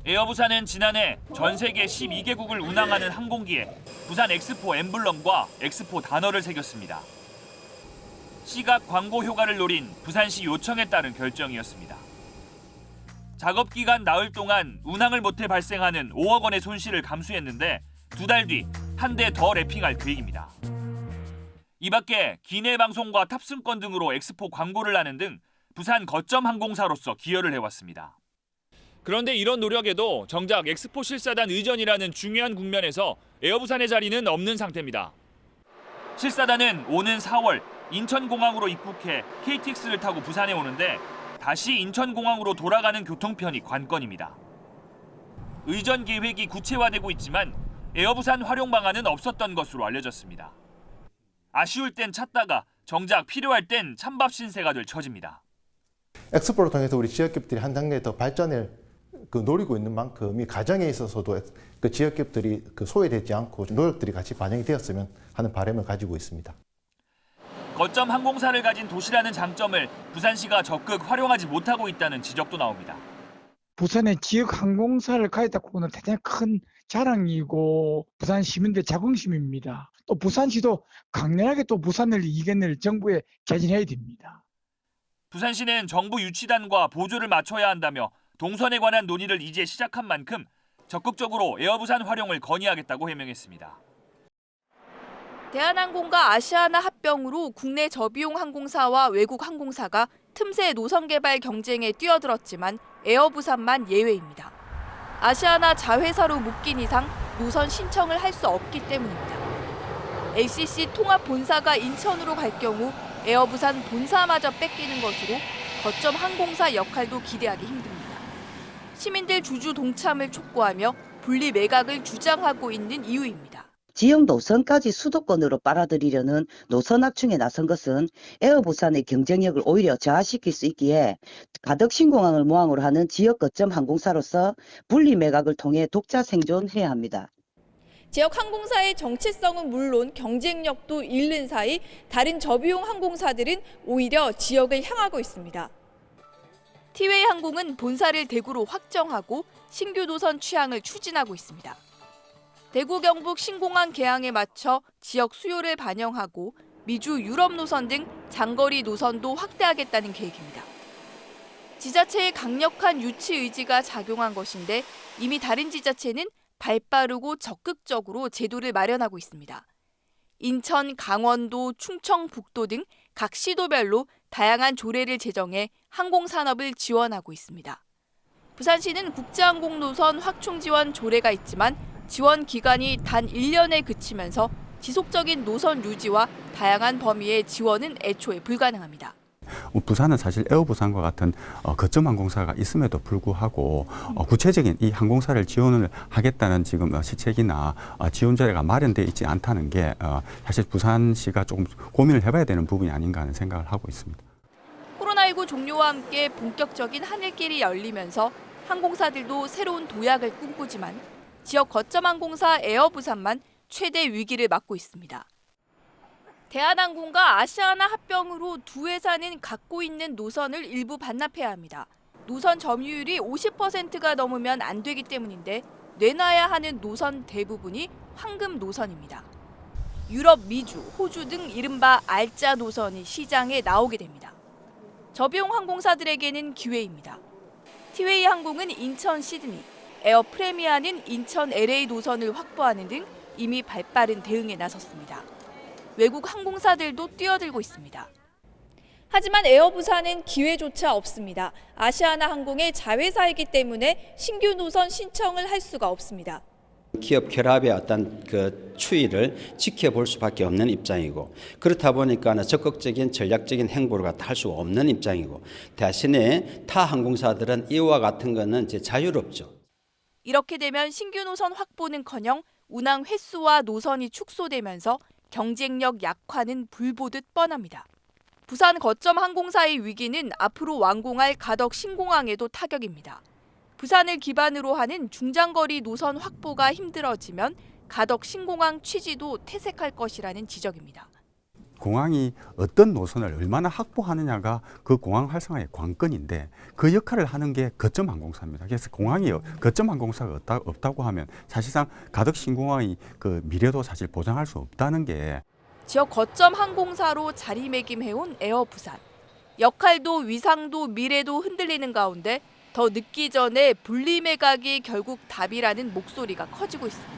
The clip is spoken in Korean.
에어부산은 지난해 전 세계 12개국을 운항하는 항공기에 부산 엑스포 엠블럼과 엑스포 단어를 새겼습니다. 시각 광고 효과를 노린 부산시 요청에 따른 결정이었습니다. 작업 기간 나흘 동안 운항을 못해 발생하는 5억 원의 손실을 감수했는데 2달 뒤 한 대 더 랩핑할 계획입니다. 이 밖에 기내 방송과 탑승권 등으로 엑스포 광고를 하는 등 부산 거점 항공사로서 기여를 해왔습니다. 그런데 이런 노력에도 정작 엑스포 실사단 의전이라는 중요한 국면에서 에어부산의 자리는 없는 상태입니다. 실사단은 오는 4월 인천공항으로 입국해 KTX를 타고 부산에 오는데 다시 인천공항으로 돌아가는 교통편이 관건입니다. 의전 계획이 구체화되고 있지만 에어부산 활용 방안은 없었던 것으로 알려졌습니다. 아쉬울 땐 찾다가 정작 필요할 땐 찬밥 신세가 될 처지입니다. 엑스포를 통해서 우리 지역기업들이 한 단계 더 발전을 노리고 있는 만큼 이 과정에 있어서도 그 지역기업들이 소외되지 않고 노력들이 같이 반영이 되었으면 하는 바람을 가지고 있습니다. 거점 항공사를 가진 도시라는 장점을 부산시가 적극 활용하지 못하고 있다는 지적도 나옵니다. 부산의 지역 항공사를 가졌다고는 대단히 큰 자랑이고 부산 시민들의 자긍심입니다. 또 부산시도 강렬하게 또 부산을 이겨낼 정부에 개진해야 됩니다. 부산시는 정부 유치단과 보조를 맞춰야 한다며 동선에 관한 논의를 이제 시작한 만큼 적극적으로 에어부산 활용을 건의하겠다고 해명했습니다. 대한항공과 아시아나 합병으로 국내 저비용 항공사와 외국 항공사가 틈새 노선 개발 경쟁에 뛰어들었지만 에어부산만 예외입니다. 아시아나 자회사로 묶인 이상 노선 신청을 할 수 없기 때문입니다. LCC 통합 본사가 인천으로 갈 경우 에어부산 본사마저 뺏기는 것으로 거점 항공사 역할도 기대하기 힘듭니다. 시민들 주주 동참을 촉구하며 분리 매각을 주장하고 있는 이유입니다. 지역 노선까지 수도권으로 빨아들이려는 노선 확충에 나선 것은 에어부산의 경쟁력을 오히려 저하시킬 수 있기에 가덕 신공항을 모항으로 하는 지역 거점 항공사로서 분리 매각을 통해 독자 생존해야 합니다. 지역 항공사의 정체성은 물론 경쟁력도 잃는 사이 다른 저비용 항공사들은 오히려 지역을 향하고 있습니다. 티웨이 항공은 본사를 대구로 확정하고 신규 노선 취항을 추진하고 있습니다. 대구 경북 신공항 개항에 맞춰 지역 수요를 반영하고 미주 유럽 노선 등 장거리 노선도 확대하겠다는 계획입니다. 지자체의 강력한 유치 의지가 작용한 것인데 이미 다른 지자체는 발빠르고 적극적으로 제도를 마련하고 있습니다. 인천, 강원도, 충청북도 등 각 시도별로 다양한 조례를 제정해 항공산업을 지원하고 있습니다. 부산시는 국제항공 노선 확충 지원 조례가 있지만 지원 기간이 단 1년에 그치면서 지속적인 노선 유지와 다양한 범위의 지원은 애초에 불가능합니다. 부산은 사실 에어부산과 같은 거점 항공사가 있음에도 불구하고 구체적인 이 항공사를 지원을 하겠다는 지금 시책이나 지원자가 마련되어 있지 않다는 게 사실 부산시가 조금 고민을 해봐야 되는 부분이 아닌가 하는 생각을 하고 있습니다. 코로나19 종료와 함께 본격적인 하늘길이 열리면서 항공사들도 새로운 도약을 꿈꾸지만 지역 거점 항공사 에어부산만 최대 위기를 맞고 있습니다. 대한항공과 아시아나 합병으로 두 회사는 갖고 있는 노선을 일부 반납해야 합니다. 노선 점유율이 50%가 넘으면 안 되기 때문인데 내놔야 하는 노선 대부분이 황금 노선입니다. 유럽, 미주, 호주 등 이른바 알짜 노선이 시장에 나오게 됩니다. 저비용 항공사들에게는 기회입니다. 티웨이 항공은 인천 시드니, 에어 프레미아는 인천 LA 노선을 확보하는 등 이미 발빠른 대응에 나섰습니다. 외국 항공사들도 뛰어들고 있습니다. 하지만 에어부산은 기회조차 없습니다. 아시아나 항공의 자회사이기 때문에 신규 노선 신청을 할 수가 없습니다. 기업 결합의 어떤 그 추이를 지켜볼 수밖에 없는 입장이고 그렇다 보니까 적극적인 전략적인 행보를 할 수 없는 입장이고 대신에 타 항공사들은 이와 같은 거는 이제 자유롭죠. 이렇게 되면 신규 노선 확보는커녕 운항 횟수와 노선이 축소되면서 경쟁력 약화는 불보듯 뻔합니다. 부산 거점 항공사의 위기는 앞으로 완공할 가덕 신공항에도 타격입니다. 부산을 기반으로 하는 중장거리 노선 확보가 힘들어지면 가덕 신공항 취지도 퇴색할 것이라는 지적입니다. 공항이 어떤 노선을 얼마나 확보하느냐가 그 공항 활성화의 관건인데 그 역할을 하는 게 거점 항공사입니다. 그래서 공항이 거점 항공사가 없다고 하면 사실상 가덕 신공항의 그 미래도 사실 보장할 수 없다는 게 지역 거점 항공사로 자리매김해온 에어 부산. 역할도 위상도 미래도 흔들리는 가운데 더 늦기 전에 분리 매각이 결국 답이라는 목소리가 커지고 있습니다.